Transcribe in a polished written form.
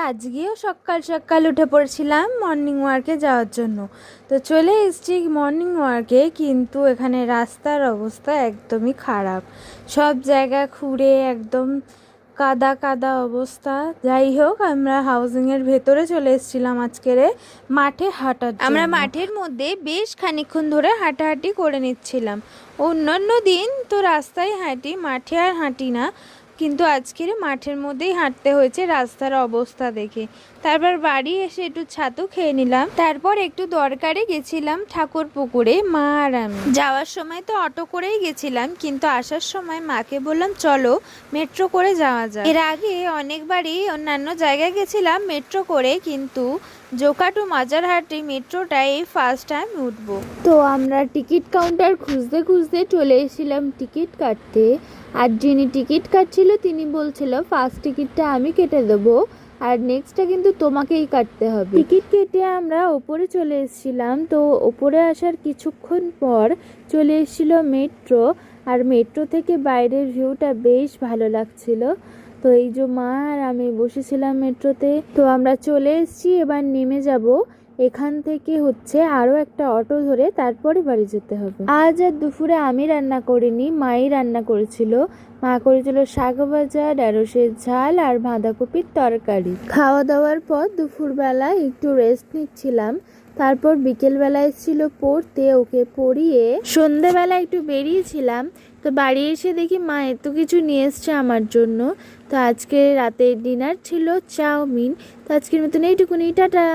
আজকেও সকাল সকাল উঠে পড়েছিলাম মর্নিং ওয়ার্কে যাওয়ার জন্য। তো চলে এসেছি মর্নিং ওয়ার্কে, কিন্তু এখানে রাস্তার অবস্থা একদমই খারাপ, সব জায়গা খুঁড়ে একদম কাদা কাদা অবস্থা। যাই হোক, আমরা হাউজিংয়ের ভেতরে চলে এসেছিলাম আজকের মাঠে হাঁটার জন্য। আমরা মাঠের মধ্যে বেশ খানিকক্ষণ ধরে হাঁটাহাঁটি করে নিচ্ছিলাম। অন্যান্য দিন তো রাস্তায় হাঁটি, মাঠে আর হাঁটি না, কিন্তু আজকের মাঠের মধ্যেই হাঁটতে হয়েছে রাস্তার অবস্থা দেখে। তারপর বাড়ি এসে একটু ছাতু খেয়ে নিলাম, তারপর একটু দরকারে গেছিলাম ঠাকুর পুকুরে মা আর আমি। যাওয়ার সময় তো অটো করেই গেছিলাম, কিন্তু আসার সময় মাকে বললাম চলো মেট্রো করে যাওয়া যায়। এর আগে অনেকবারই অন্যান্য জায়গায় গেছিলাম মেট্রো করে, কিন্তু জোকা টু মাজারহাটি মেট্রোটা এই ফার্স্ট টাইম উঠবো। তো আমরা টিকিট কাউন্টার খুঁজতে খুঁজতে চলে এসেছিলাম টিকিট কাটতে। আর যিনি টিকিট কাটছিল তিনি বলছিল ফার্স্ট টিকিটটা আমি কেটে দেবো, আর নেক্সটটা কিন্তু তোমাকেই কাটতে হবে। টিকিট কেটে আমরা ওপরে চলে এসেছিলাম। তো ওপরে আসার কিছুক্ষণ পর চলে এসেছিল মেট্রো, আর মেট্রো থেকে বাইরের ভিউটা বেশ ভালো লাগছিল। তো এই যে মা আর আমি বসেছিলাম মেট্রোতে। তো আমরা চলে এসেছি, এবার নেমে যাব। এখান থেকে হচ্ছে আরও একটা অটো ধরে তারপরে বাড়ি যেতে হবে। আজ আর দুপুরে আমি রান্না করিনি, মাই রান্না করেছিল। মা করেছিল শাক ভাজা, ঢেঁড়সের ঝাল আর বাঁধাকপির তরকারি। খাওয়া দাওয়ার পর দুপুরবেলা একটু রেস্ট নিচ্ছিলাম। তারপর বিকেলবেলা এসেছিল পড়তে, ওকে পড়িয়ে সন্ধেবেলা একটু বেরিয়েছিলাম। তো বাড়ি এসে দেখি মা এত কিছু নিয়ে এসছে আমার জন্য। তো আজকে রাতের ডিনার ছিল চাউমিন। তো আজকের মতন এইটুকুনি, টাটা।